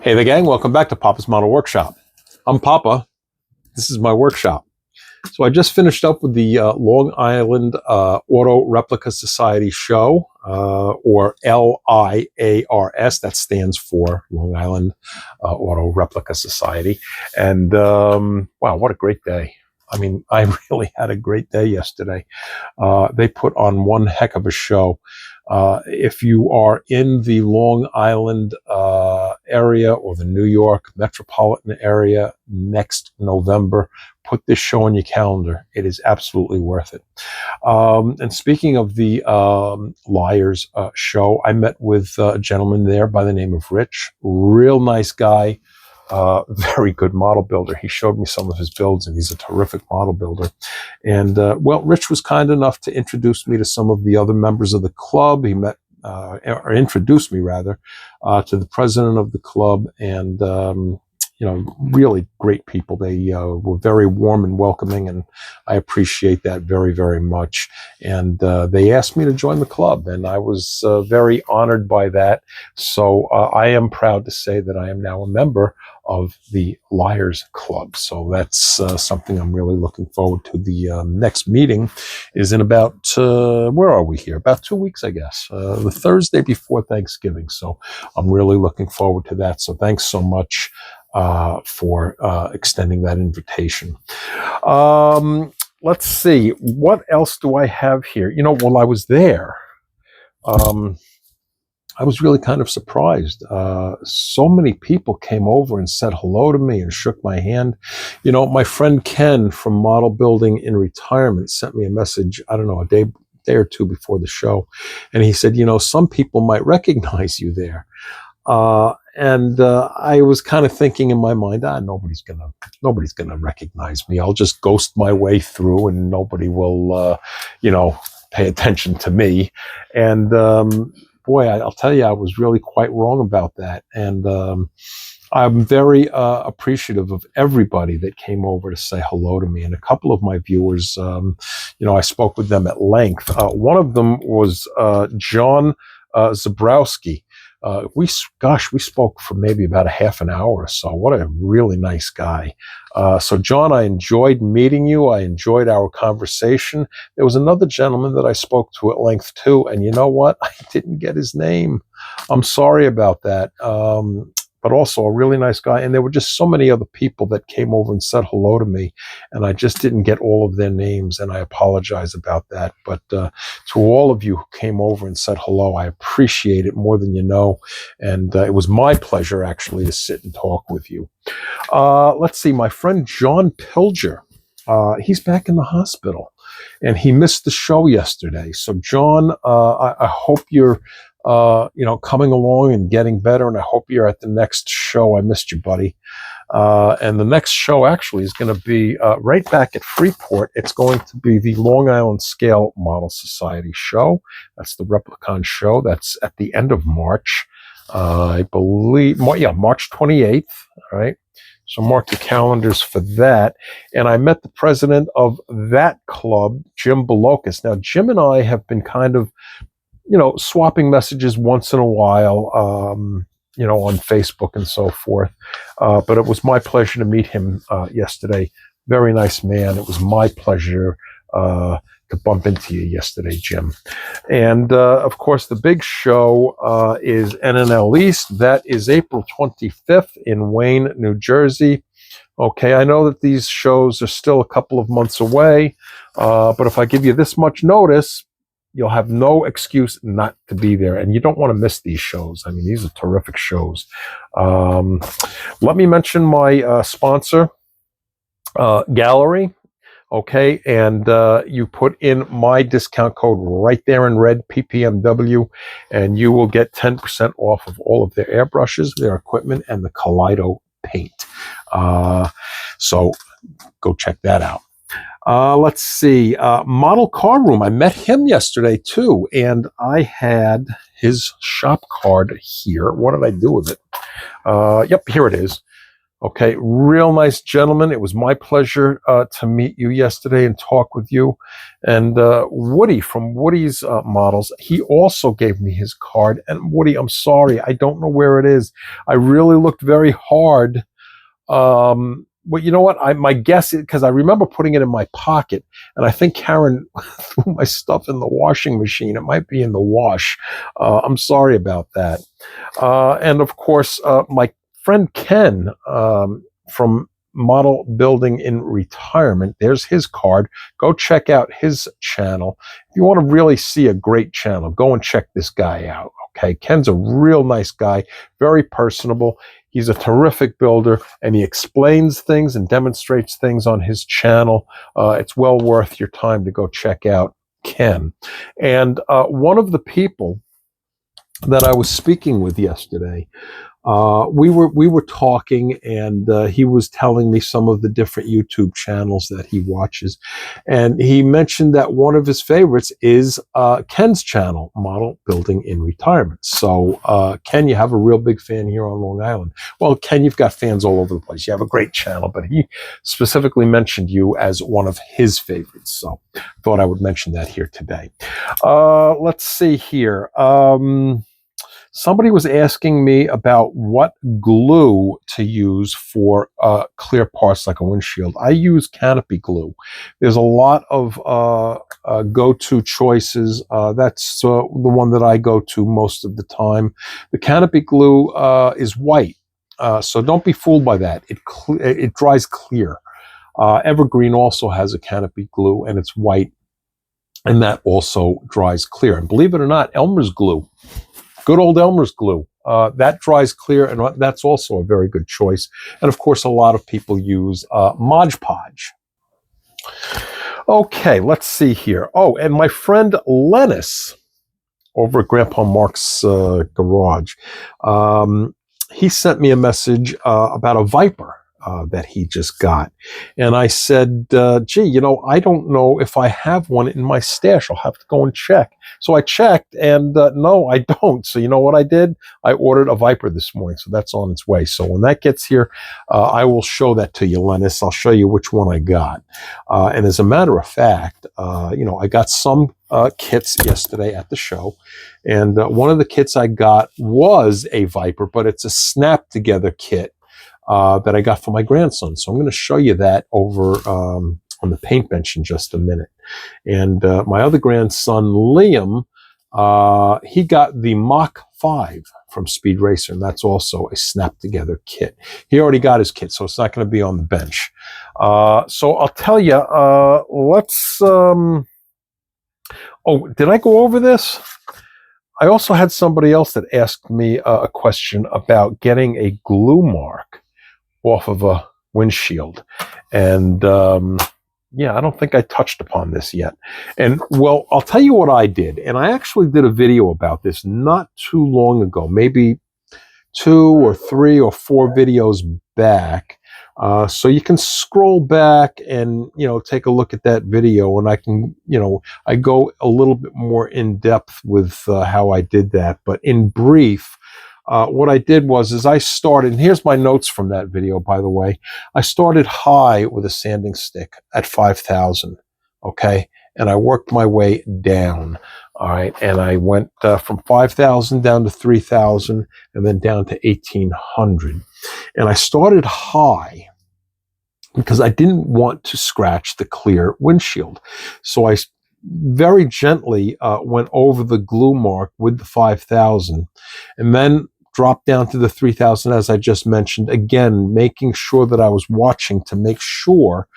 Hey there, gang. Welcome back to Papa's Model Workshop. I'm Papa. This is my workshop. So I just finished up with the Long Island Auto Replica Society show, or LIARS. That stands for Long Island Auto Replica Society. And wow, what a great day. I mean, I really had a great day yesterday. They put on one heck of a show. If you are in the Long Island area or the New York metropolitan area next November, put this show on your calendar. It is absolutely worth it. And speaking of the LIARS show, I met with a gentleman there by the name of Rich. Real nice guy. Very good model builder. He showed me some of his builds, and he's a terrific model builder. And well, Rich was kind enough to introduce me to some of the other members of the club. He met, or introduced me rather, to the president of the club, and you know, really great people. They were very warm and welcoming, and I appreciate that very, very much. And they asked me to join the club, and I was very honored by that. So I am proud to say that I am now a member of the LIARS Club. So that's something I'm really looking forward to. The next meeting is in about, where are we here? About 2 weeks, I guess. The Thursday before Thanksgiving. So I'm really looking forward to that. So thanks so much for extending that invitation. Let's see. What else do I have here? You know, while I was there, I was really kind of surprised. So many people came over and said hello to me and shook my hand. You know, my friend Ken from Model Building in Retirement sent me a message, I don't know, a day or two before the show. And he said, you know, some people might recognize you there. And I was kind of thinking in my mind, nobody's gonna recognize me. I'll just ghost my way through, and nobody will, you know, pay attention to me. And boy, I'll tell you, I was really quite wrong about that. And I'm very appreciative of everybody that came over to say hello to me. And a couple of my viewers, you know, I spoke with them at length. One of them was John Zabrowski. We spoke for maybe about a half an hour or so. What a really nice guy. So John, I enjoyed meeting you. I enjoyed our conversation. There was another gentleman that I spoke to at length too. And you know what? I didn't get his name. I'm sorry about that. But also a really nice guy. And there were just so many other people that came over and said hello to me, and I just didn't get all of their names, and I apologize about that. But to all of you who came over and said hello, I appreciate it more than you know. And it was my pleasure, actually, to sit and talk with you. Let's see, my friend John Pilger, he's back in the hospital, and he missed the show yesterday. So John, I hope you're you know, coming along and getting better, and I hope you're at the next show. I missed you, buddy. And the next show actually is going to be right back at Freeport. It's going to be the Long Island Scale Model Society show. That's the Replicon show. That's at the end of March. I believe, March 28th. All right. So mark your calendars for that. And I met the president of that club, Jim Belokis. Now, Jim and I have been kind of, you know, swapping messages once in a while, you know, on Facebook and so forth. But it was my pleasure to meet him yesterday. Very nice man. It was my pleasure to bump into you yesterday, Jim. And of course, the big show is NNL East. That is April 25th in Wayne, New Jersey. Okay, I know that these shows are still a couple of months away, but if I give you this much notice, you'll have no excuse not to be there. And you don't want to miss these shows. I mean, these are terrific shows. Let me mention my sponsor, Gallery. Okay, and you put in my discount code right there in red, PPMW, and you will get 10% off of all of their airbrushes, their equipment, and the Kaleido paint. So go check that out. Let's see, Model Car Room. I met him yesterday too, and I had his shop card here. What did I do with it? Yep, here it is. Okay, real nice gentleman. It was my pleasure to meet you yesterday and talk with you. And Woody from Woody's Models, he also gave me his card. And Woody, I'm sorry, I don't know where it is. I really looked very hard. But you know what? My guess is, because I remember putting it in my pocket, and I think Karen threw my stuff in the washing machine. It might be in the wash. I'm sorry about that. And of course, my friend Ken from Model Building in Retirement, there's his card. Go check out his channel. If you want to really see a great channel, go and check this guy out. Okay, Ken's a real nice guy, very personable. He's a terrific builder, and he explains things and demonstrates things on his channel. It's well worth your time to go check out Ken. And one of the people that I was speaking with yesterday, we were talking, and he was telling me some of the different YouTube channels that he watches, and he mentioned that one of his favorites is Ken's channel, Model Building in Retirement. So Ken, you have a real big fan here on Long Island. Well, Ken, you've got fans all over the place. You have a great channel, but he specifically mentioned you as one of his favorites. So thought I would mention that here today. Let's see here. Somebody was asking me about what glue to use for clear parts like a windshield. I use canopy glue. There's a lot of go-to choices. That's the one that I go to most of the time. The canopy glue is white, so don't be fooled by that. It dries clear. Evergreen also has a canopy glue, and it's white, and that also dries clear. And believe it or not, Elmer's glue, good old Elmer's glue, that dries clear, and that's also a very good choice. And of course, a lot of people use Mod Podge. Okay, let's see here. Oh, and my friend Lennis over at Grandpa Mark's garage, he sent me a message about a Viper that he just got. And I said, gee, you know, I don't know if I have one in my stash. I'll have to go and check. So I checked, and no, I don't. So you know what I did? I ordered a Viper this morning, so that's on its way. So when that gets here, I will show that to you, Lennis. I'll show you which one I got. And as a matter of fact, you know, I got some kits yesterday at the show, and one of the kits I got was a Viper, but it's a snap-together kit that I got for my grandson. So I'm going to show you that over on the paint bench in just a minute. And my other grandson, Liam, he got the Mach 5 from Speed Racer, and that's also a snap-together kit. He already got his kit, so it's not going to be on the bench. So I'll tell you, let's... oh, did I go over this? I also had somebody else that asked me a question about getting a glue mark off of a windshield. And yeah, I don't think I touched upon this yet. And well, I'll tell you what I did. And I actually did a video about this not too long ago, maybe 2 or 3 or 4 videos back. So you can scroll back and, you know, take a look at that video, and I can, you know, I go a little bit more in depth with how I did that. But in brief, what I did was I started, and here's my notes from that video, by the way. I started high with a sanding stick at 5,000, okay? And I worked my way down, all right? And I went from 5,000 down to 3,000, and then down to 1,800. And I started high because I didn't want to scratch the clear windshield. So I very gently went over the glue mark with the 5,000, and then dropped down to the 3,000, as I just mentioned, again, making sure that I was watching to make sure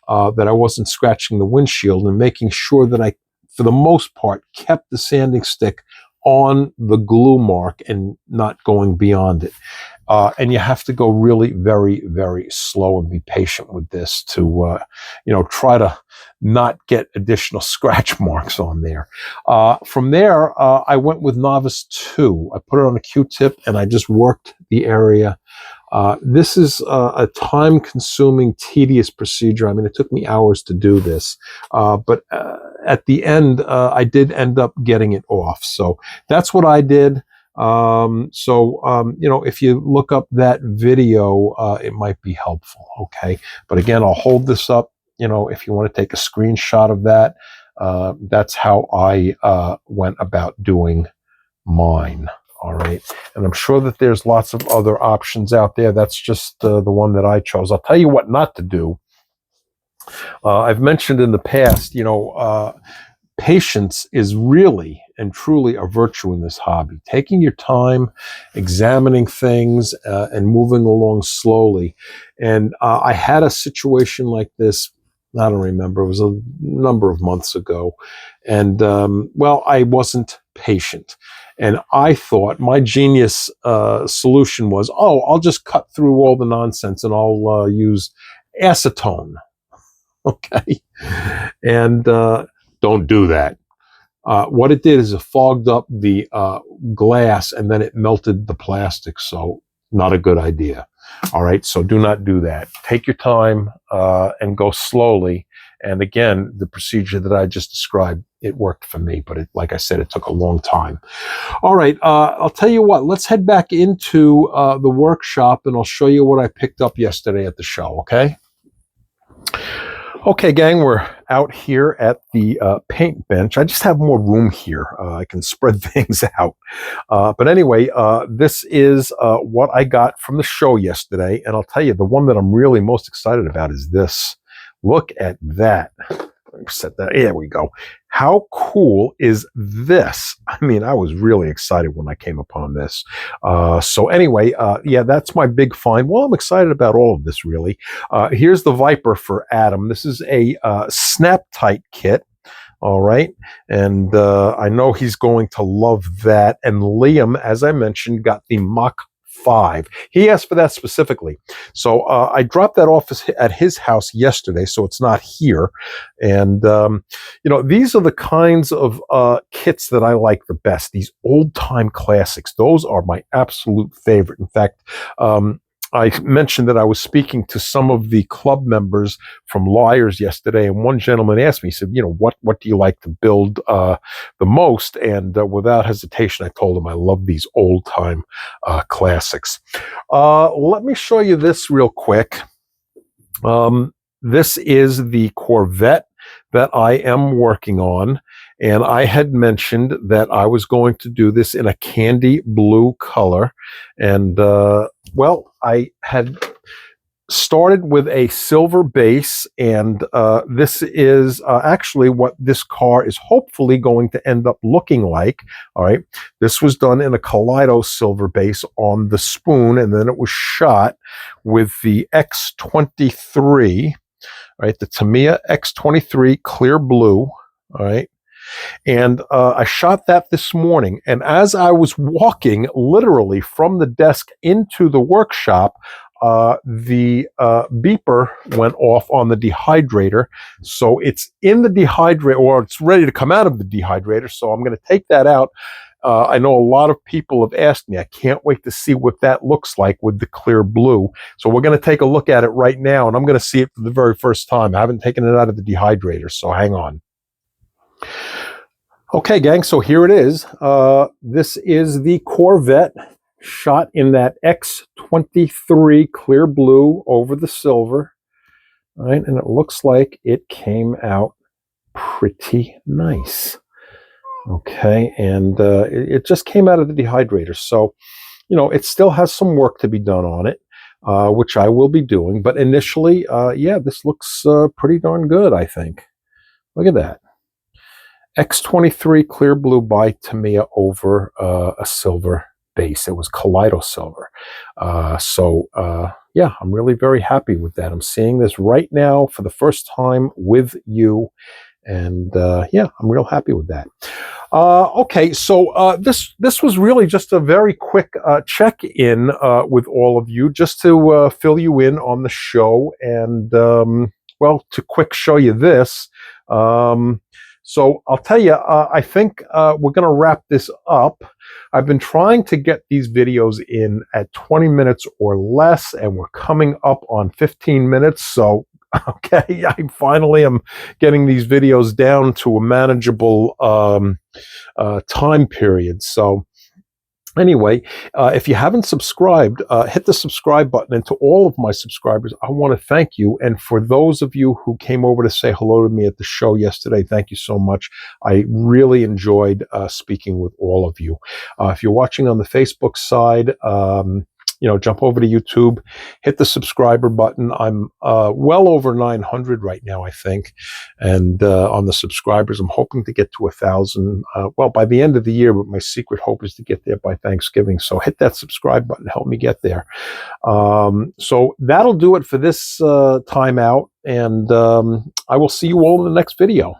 that I wasn't scratching the windshield, and making sure that I, for the most part, kept the sanding stick on the glue mark and not going beyond it. And you have to go really very, very slow and be patient with this to, you know, try to not get additional scratch marks on there. From there, I went with Novice 2. I put it on a Q-tip, and I just worked the area. This is a time-consuming, tedious procedure. I mean, it took me hours to do this, but at the end, I did end up getting it off. So that's what I did. You know, if you look up that video, it might be helpful. Okay. But again, I'll hold this up. You know, if you want to take a screenshot of that, that's how I went about doing mine. All right. And I'm sure that there's lots of other options out there. That's just the one that I chose. I'll tell you what not to do. I've mentioned in the past, you know, patience is really and truly a virtue in this hobby. Taking your time, examining things, and moving along slowly. And I had a situation like this. I don't remember. It was a number of months ago. And, well, I wasn't patient. And I thought my genius solution was, oh, I'll just cut through all the nonsense and I'll use acetone. Okay. And don't do that. What it did is it fogged up the glass and then it melted the plastic. So not a good idea. All right. So do not do that. Take your time and go slowly. And again, the procedure that I just described, it worked for me. But like I said, it took a long time. All right. I'll tell you what. Let's head back into the workshop and I'll show you what I picked up yesterday at the show. Okay. Okay, gang, we're out here at the paint bench. I just have more room here. I can spread things out. But anyway, this is what I got from the show yesterday. And I'll tell you, the one that I'm really most excited about is this. Look at that. Set that. There we go. How cool is this? I mean, I was really excited when I came upon this. So anyway, yeah, that's my big find. Well, I'm excited about all of this, really. Here's the Viper for Adam. This is a snap-tight kit. All right. And I know he's going to love that. And Liam, as I mentioned, got the Mach 5. He asked for that specifically. So I dropped that off at his house yesterday, so it's not here. And, you know, these are the kinds of kits that I like the best, these old-time classics. Those are my absolute favorite. In fact, I mentioned that I was speaking to some of the club members from LIARS yesterday, and one gentleman asked me, he said, you know, what do you like to build the most? And without hesitation, I told him I love these old-time classics. Let me show you this real quick. This is the Corvette that I am working on. And I had mentioned that I was going to do this in a candy blue color. And, well, I had started with a silver base, and this is actually what this car is hopefully going to end up looking like. All right. This was done in a Kaleido silver base on the spoon, and then it was shot with the X23, right? The Tamiya X23 clear blue. All right. And I shot that this morning. And as I was walking literally from the desk into the workshop, the beeper went off on the dehydrator. So it's in the dehydrator, or it's ready to come out of the dehydrator. So I'm going to take that out. I know a lot of people have asked me. I can't wait to see what that looks like with the clear blue. So we're going to take a look at it right now, and I'm going to see it for the very first time. I haven't taken it out of the dehydrator, so hang on. Okay, gang, so here it is. This is the Corvette shot in that X23 clear blue over the silver. All right, and it looks like it came out pretty nice. Okay, and it just came out of the dehydrator. So, you know, it still has some work to be done on it, which I will be doing. But initially, yeah, this looks pretty darn good, I think. Look at that. X23 clear blue by Tamiya over a silver base. It was Kaleido silver. Yeah, I'm really very happy with that. I'm seeing this right now for the first time with you. And yeah, I'm real happy with that. Okay, so this was really just a very quick check-in with all of you, just to fill you in on the show, and well, to quick show you this. So I'll tell you, I think we're going to wrap this up. I've been trying to get these videos in at 20 minutes or less, and we're coming up on 15 minutes. So, okay, I finally am getting these videos down to a manageable time period. So Anyway, if you haven't subscribed, hit the subscribe button. And to all of my subscribers, I want to thank you. And for those of you who came over to say hello to me at the show yesterday, thank you so much. I really enjoyed speaking with all of you. If you're watching on the Facebook side, jump over to YouTube, hit the subscriber button. I'm well over 900 right now, I think. And on the subscribers, I'm hoping to get to 1,000, by the end of the year, but my secret hope is to get there by Thanksgiving. So hit that subscribe button, help me get there. So that'll do it for this time out. And I will see you all in the next video.